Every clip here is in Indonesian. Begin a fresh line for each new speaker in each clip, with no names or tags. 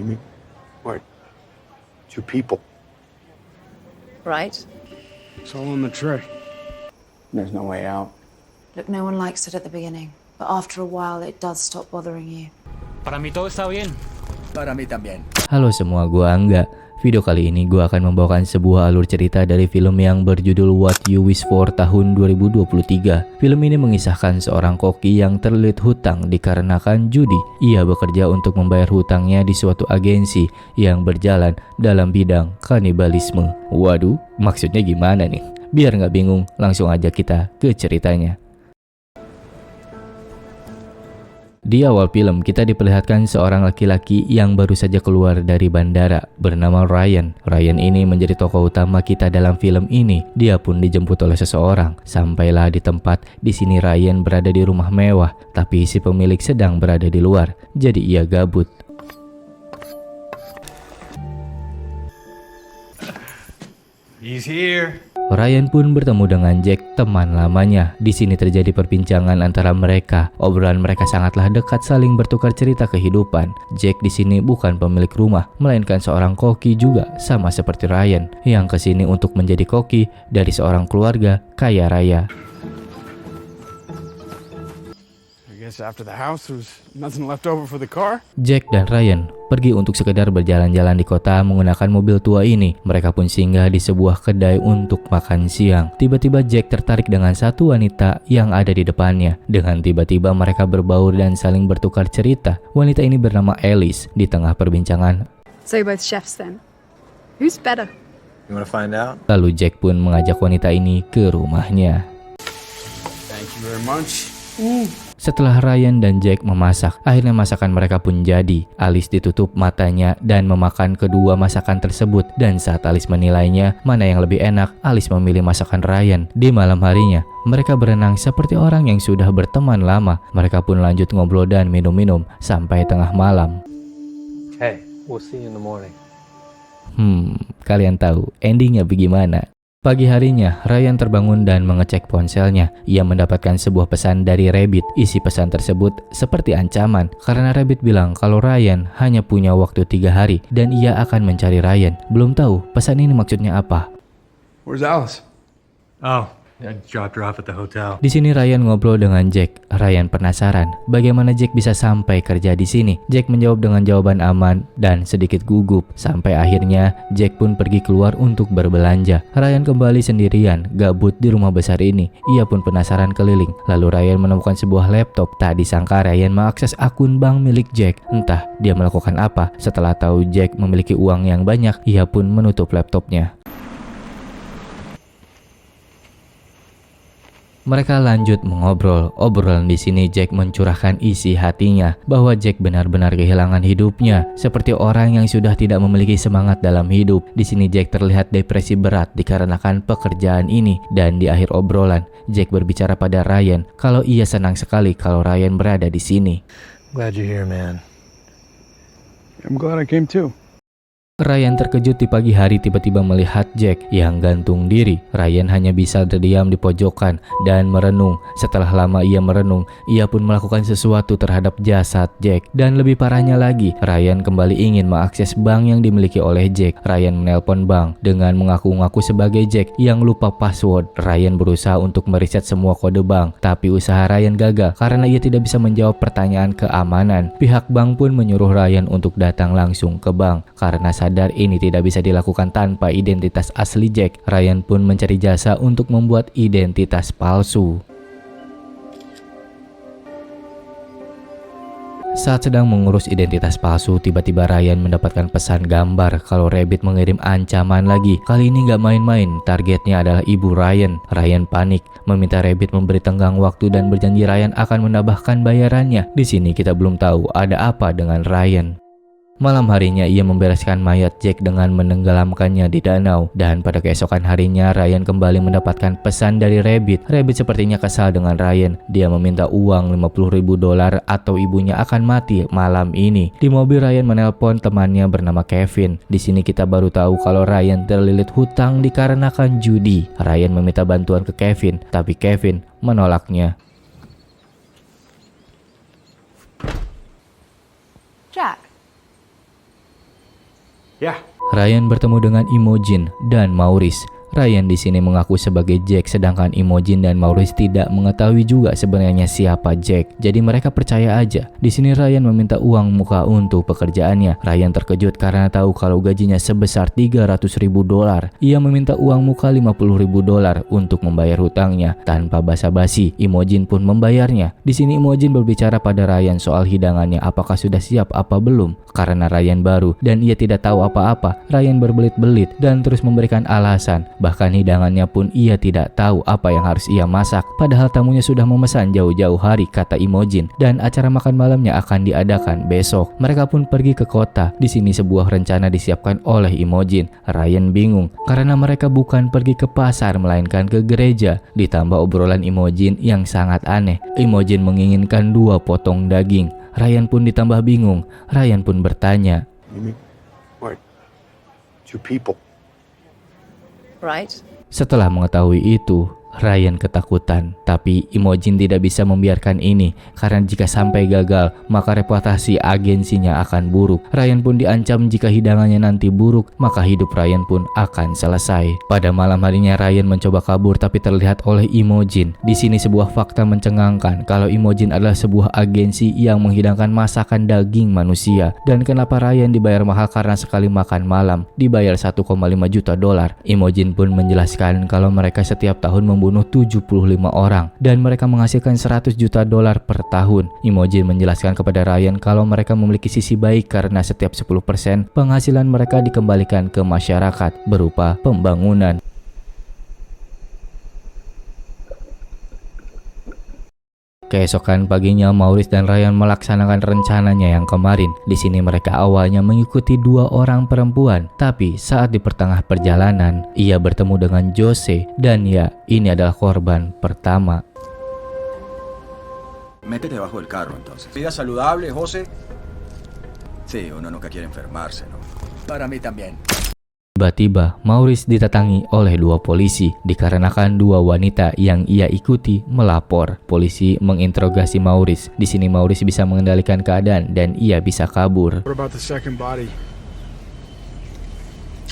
me? What? Two people.
Right.
It's all on the tray. There's no way out.
Look, no one likes it at the beginning, but after a while it does stop bothering you.
Para mí todo está bien.
Para mí también.
Halo semua, gua Angga. Video kali ini gua akan membawakan sebuah alur cerita dari film yang berjudul What You Wish For tahun 2023. Film ini mengisahkan seorang koki yang terlilit hutang dikarenakan judi. Ia bekerja untuk membayar hutangnya di suatu agensi yang berjalan dalam bidang kanibalisme. Waduh, maksudnya gimana nih? Biar nggak bingung, langsung aja kita ke ceritanya. Di awal film, kita diperlihatkan seorang laki-laki yang baru saja keluar dari bandara bernama Ryan. Ryan ini menjadi tokoh utama kita dalam film ini. Dia pun dijemput oleh seseorang. Sampailah di tempat. Di sini Ryan berada di rumah mewah, tapi si pemilik sedang berada di luar. Jadi ia gabut.
He's here.
Ryan pun bertemu dengan Jack, teman lamanya. Di sini terjadi perbincangan antara mereka. Obrolan mereka sangatlah dekat, saling bertukar cerita kehidupan. Jack di sini bukan pemilik rumah, melainkan seorang koki juga, sama seperti Ryan yang kesini untuk menjadi koki dari seorang keluarga kaya raya.
I guess after the house, there's nothing left over for the car.
Jack dan Ryan pergi untuk sekedar berjalan-jalan di kota menggunakan mobil tua ini. Mereka pun singgah di sebuah kedai untuk makan siang. Tiba-tiba Jack tertarik dengan satu wanita yang ada di depannya. Dengan tiba-tiba mereka berbaur dan saling bertukar cerita. Wanita ini bernama Alice. Di tengah perbincangan,
So you're both chefs then? Who's better?
You wanna find out?
lalu Jack pun mengajak wanita ini ke rumahnya.
Thank you very much.
Setelah Ryan dan Jack memasak, akhirnya masakan mereka pun jadi. Alice ditutup matanya dan memakan kedua masakan tersebut. Dan saat Alice menilainya mana yang lebih enak, Alice memilih masakan Ryan. Di malam harinya, mereka berenang seperti orang yang sudah berteman lama. Mereka pun lanjut ngobrol dan minum-minum sampai tengah malam.
Hey, we'll see you in the morning.
Kalian tahu endingnya bagaimana? Pagi harinya, Ryan terbangun dan mengecek ponselnya. Ia mendapatkan sebuah pesan dari Rabbit. Isi pesan tersebut seperti ancaman, karena Rabbit bilang kalau Ryan hanya punya waktu 3 hari dan ia akan mencari Ryan. Belum tahu pesan ini maksudnya apa.
Where's Alice?
Oh, I dropped her off at the hotel.
Di sini Ryan ngobrol dengan Jack. Ryan penasaran bagaimana Jack bisa sampai kerja di sini. Jack menjawab dengan jawaban aman dan sedikit gugup. Sampai akhirnya Jack pun pergi keluar untuk berbelanja. Ryan kembali sendirian, gabut di rumah besar ini. Ia pun penasaran keliling. Lalu Ryan menemukan sebuah laptop. Tak disangka Ryan mengakses akun bank milik Jack. Entah dia melakukan apa. Setelah tahu Jack memiliki uang yang banyak, ia pun menutup laptopnya. Mereka lanjut mengobrol. Obrolan di sini Jack mencurahkan isi hatinya bahwa Jack benar-benar kehilangan hidupnya, seperti orang yang sudah tidak memiliki semangat dalam hidup. Di sini Jack terlihat depresi berat dikarenakan pekerjaan ini. Dan di akhir obrolan, Jack berbicara pada Ryan kalau ia senang sekali kalau Ryan berada di sini.
Glad you're here, man.
I'm glad I came too.
Ryan terkejut di pagi hari tiba-tiba melihat Jack yang gantung diri. Ryan hanya bisa terdiam di pojokan dan merenung. Setelah lama ia merenung, ia pun melakukan sesuatu terhadap jasad Jack. Dan lebih parahnya lagi, Ryan kembali ingin mengakses bank yang dimiliki oleh Jack. Ryan menelpon bank dengan mengaku-ngaku sebagai Jack yang lupa password. Ryan berusaha untuk meriset semua kode bank, tapi usaha Ryan gagal karena ia tidak bisa menjawab pertanyaan keamanan. Pihak bank pun menyuruh Ryan untuk datang langsung ke bank karena sadar ini tidak bisa dilakukan tanpa identitas asli Jack. Ryan pun mencari jasa untuk membuat identitas palsu. Saat sedang mengurus identitas palsu, tiba-tiba Ryan mendapatkan pesan gambar kalau Rabbit mengirim ancaman lagi. Kali ini gak main-main, targetnya adalah ibu Ryan. Ryan panik, meminta Rabbit memberi tenggang waktu dan berjanji Ryan akan menambahkan bayarannya. Di sini kita belum tahu ada apa dengan Ryan. Malam harinya ia membereskan mayat Jack dengan menenggelamkannya di danau. Dan pada keesokan harinya Ryan kembali mendapatkan pesan dari Rabbit. Rabbit sepertinya kesal dengan Ryan. Dia meminta uang $50.000 atau ibunya akan mati malam ini. Di mobil Ryan menelpon temannya bernama Kevin. Di sini kita baru tahu kalau Ryan terlilit hutang dikarenakan judi. Ryan meminta bantuan ke Kevin, tapi Kevin menolaknya.
Jack,
Yeah.
Ryan bertemu dengan Imogen dan Maurice. Ryan di sini mengaku sebagai Jack, sedangkan Imogen dan Maurice tidak mengetahui juga sebenarnya siapa Jack. Jadi mereka percaya aja. Di sini Ryan meminta uang muka untuk pekerjaannya. Ryan terkejut karena tahu kalau gajinya sebesar $300.000. Ia meminta uang muka $50.000 untuk membayar hutangnya. Tanpa basa-basi, Imogen pun membayarnya. Di sini Imogen berbicara pada Ryan soal hidangannya, apakah sudah siap apa belum. Karena Ryan baru dan ia tidak tahu apa-apa, Ryan berbelit-belit dan terus memberikan alasan. Bahkan hidangannya pun ia tidak tahu apa yang harus ia masak. Padahal tamunya sudah memesan jauh-jauh hari, kata Imogen, dan acara makan malamnya akan diadakan besok. Mereka pun pergi ke kota. Di sini sebuah rencana disiapkan oleh Imogen. Ryan bingung karena mereka bukan pergi ke pasar melainkan ke gereja. Ditambah obrolan Imogen yang sangat aneh. Imogen menginginkan 2 potong daging. Ryan pun ditambah bingung. Ryan pun bertanya,
You mean, what? 2 people.
Right?
Setelah mengetahui itu, Ryan ketakutan. Tapi Imogen tidak bisa membiarkan ini karena jika sampai gagal, maka reputasi agensinya akan buruk. Ryan pun diancam jika hidangannya nanti buruk, maka hidup Ryan pun akan selesai. Pada malam harinya Ryan mencoba kabur tapi terlihat oleh Imogen. Di sini sebuah fakta mencengangkan kalau Imogen adalah sebuah agensi yang menghidangkan masakan daging manusia. Dan kenapa Ryan dibayar mahal karena sekali makan malam dibayar $1,5 juta. Imogen pun menjelaskan kalau mereka setiap tahun membunuh 75 orang dan mereka menghasilkan $100 juta per tahun. Imogen menjelaskan kepada Ryan kalau mereka memiliki sisi baik karena setiap 10% penghasilan mereka dikembalikan ke masyarakat berupa pembangunan. Keesokan paginya Maurice dan Ryan melaksanakan rencananya yang kemarin. Di sini mereka awalnya mengikuti 2 orang perempuan, tapi saat di pertengah perjalanan ia bertemu dengan Jose dan ya, ini adalah korban pertama.
Métete bajo el carro entonces. Vida saludable, José. Sí, uno nunca quiere enfermarse, ¿no? Para mí también.
Tiba-tiba Maurice didatangi oleh 2 polisi dikarenakan 2 wanita yang ia ikuti melapor. Polisi menginterogasi Maurice. Di sini Maurice bisa mengendalikan keadaan dan ia bisa kabur.
What about the second body?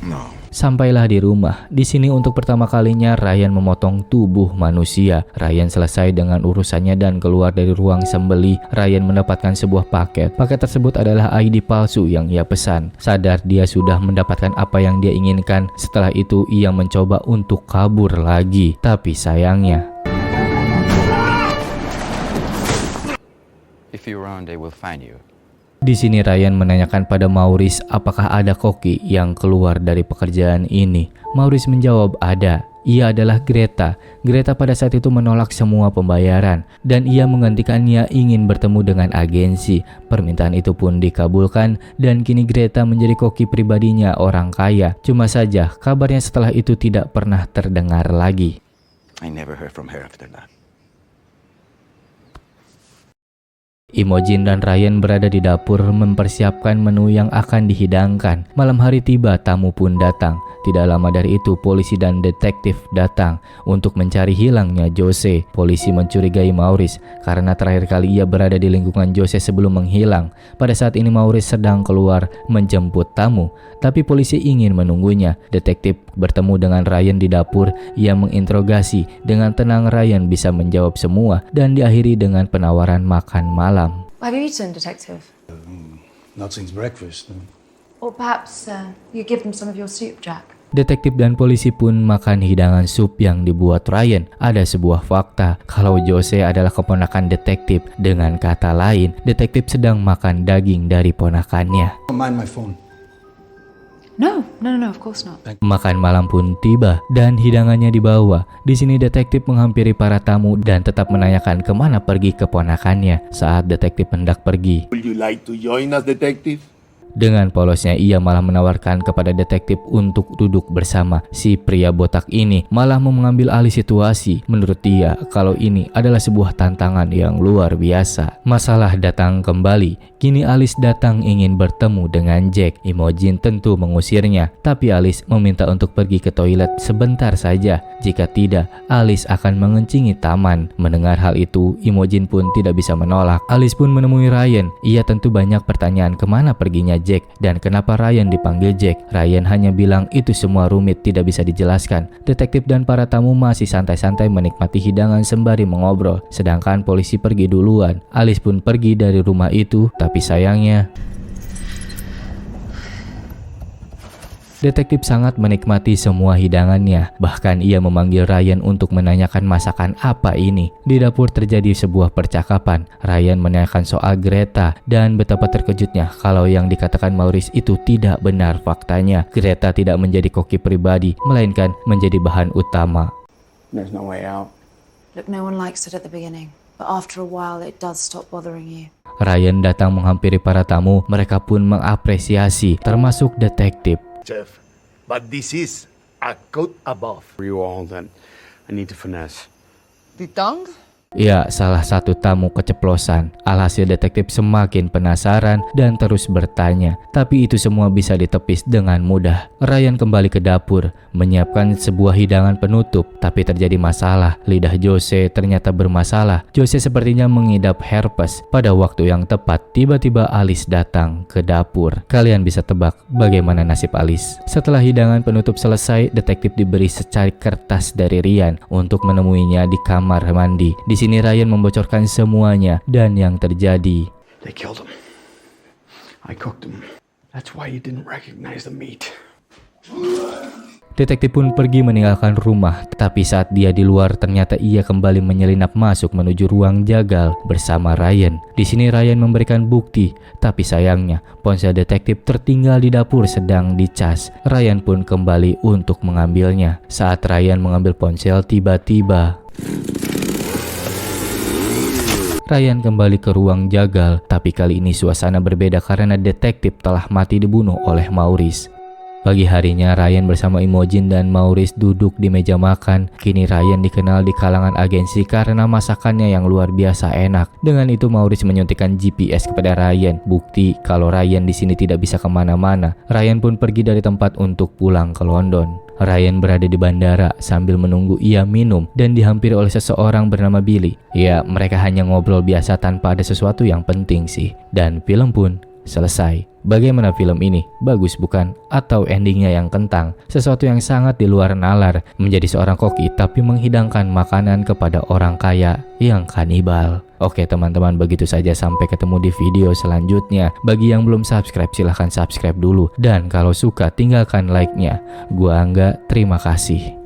No.
Sampailah di rumah. Di sini untuk pertama kalinya Ryan memotong tubuh manusia. Ryan selesai dengan urusannya dan keluar dari ruang sembelih. Ryan mendapatkan sebuah paket. Paket tersebut adalah ID palsu yang ia pesan. Sadar dia sudah mendapatkan apa yang dia inginkan. Setelah itu ia mencoba untuk kabur lagi. Tapi sayangnya,
If you run, they will find you.
di sini Ryan menanyakan pada Maurice apakah ada koki yang keluar dari pekerjaan ini. Maurice menjawab ada. Ia adalah Greta. Greta pada saat itu menolak semua pembayaran dan ia menggantikannya ingin bertemu dengan agensi. Permintaan itu pun dikabulkan dan kini Greta menjadi koki pribadinya orang kaya. Cuma saja kabarnya setelah itu tidak pernah terdengar lagi.
I never heard from her after that.
Imogen dan Ryan berada di dapur mempersiapkan menu yang akan dihidangkan. Malam hari tiba, tamu pun datang. Tidak lama dari itu, polisi dan detektif datang untuk mencari hilangnya Jose. Polisi mencurigai Maurice karena terakhir kali ia berada di lingkungan Jose sebelum menghilang. Pada saat ini Maurice sedang keluar menjemput tamu, tapi polisi ingin menunggunya. Detektif bertemu dengan Ryan di dapur. Ia menginterogasi. Dengan tenang Ryan bisa menjawab semua dan diakhiri dengan penawaran makan malam.
Have you eaten, Detective?
Not since breakfast.
Or perhaps you give them some of your soup, Jack?
Detektif dan polisi pun makan hidangan sup yang dibuat Ryan. Ada sebuah fakta kalau Jose adalah keponakan detektif. Dengan kata lain, detektif sedang makan daging dari ponakannya.
Don't mind my phone.
No, of course not.
Makan malam pun tiba dan hidangannya dibawa. Di sini detektif menghampiri para tamu dan tetap menanyakan kemana pergi keponakannya. Saat detektif hendak pergi,
Would you like to join us, detective?
dengan polosnya ia malah menawarkan kepada detektif untuk duduk bersama. Si pria botak ini malah mau mengambil alih situasi. Menurut dia kalau ini adalah sebuah tantangan yang luar biasa. Masalah datang kembali. Kini Alice datang ingin bertemu dengan Jack. Imogen tentu mengusirnya, tapi Alice meminta untuk pergi ke toilet sebentar saja. Jika tidak, Alice akan mengencingi taman. Mendengar hal itu, Imogen pun tidak bisa menolak. Alice pun menemui Ryan. Ia tentu banyak pertanyaan kemana perginya Jack dan kenapa Ryan dipanggil Jack. Ryan hanya bilang itu semua rumit, tidak bisa dijelaskan. Detektif dan para tamu masih santai-santai menikmati hidangan sembari mengobrol, sedangkan polisi pergi duluan. Alice pun pergi dari rumah itu, tapi sayangnya detektif sangat menikmati semua hidangannya. Bahkan ia memanggil Ryan untuk menanyakan masakan apa ini. Di dapur terjadi sebuah percakapan. Ryan menanyakan soal Greta dan betapa terkejutnya kalau yang dikatakan Maurice itu tidak benar faktanya. Greta tidak menjadi koki pribadi, melainkan menjadi bahan utama.
There's no way out.
Look, no one likes it at the beginning, but after a while it does stop bothering you.
Ryan datang menghampiri para tamu. Mereka pun mengapresiasi, termasuk detektif.
Chef, but this is a cut above.
For you all, then I need to finesse.
The tongue?
Ya, salah satu tamu keceplosan. Alhasil detektif semakin penasaran dan terus bertanya. Tapi itu semua bisa ditepis dengan mudah. Ryan kembali ke dapur, menyiapkan sebuah hidangan penutup. Tapi terjadi masalah. Lidah Jose ternyata bermasalah. Jose sepertinya mengidap herpes. Pada waktu yang tepat, tiba-tiba Alice datang ke dapur. Kalian bisa tebak bagaimana nasib Alice. Setelah hidangan penutup selesai, detektif diberi secari kertas dari Ryan untuk menemuinya di kamar mandi. Di sini Ryan membocorkan semuanya dan yang terjadi.
They killed him. I cooked him. That's why you didn't recognize the meat.
Detektif pun pergi meninggalkan rumah, tapi saat dia di luar ternyata ia kembali menyelinap masuk menuju ruang jagal bersama Ryan. Di sini Ryan memberikan bukti, tapi sayangnya ponsel detektif tertinggal di dapur sedang dicas. Ryan pun kembali untuk mengambilnya. Saat Ryan mengambil ponsel, tiba-tiba Ryan kembali ke ruang jagal, tapi kali ini suasana berbeda karena detektif telah mati dibunuh oleh Maurice. Pagi harinya Ryan bersama Imogen dan Maurice duduk di meja makan. Kini Ryan dikenal di kalangan agensi karena masakannya yang luar biasa enak. Dengan itu Maurice menyuntikkan GPS kepada Ryan, bukti kalau Ryan di sini tidak bisa kemana-mana. Ryan pun pergi dari tempat untuk pulang ke London. Ryan berada di bandara sambil menunggu ia minum dan dihampiri oleh seseorang bernama Billy. Ya, mereka hanya ngobrol biasa tanpa ada sesuatu yang penting sih. Dan film pun selesai. Bagaimana film ini? Bagus bukan? Atau endingnya yang kentang? Sesuatu yang sangat di luar nalar. Menjadi seorang koki tapi menghidangkan makanan kepada orang kaya yang kanibal. Oke teman-teman, begitu saja, sampai ketemu di video selanjutnya. Bagi yang belum subscribe silahkan subscribe dulu. Dan kalau suka tinggalkan like-nya. Gua Angga, terima kasih.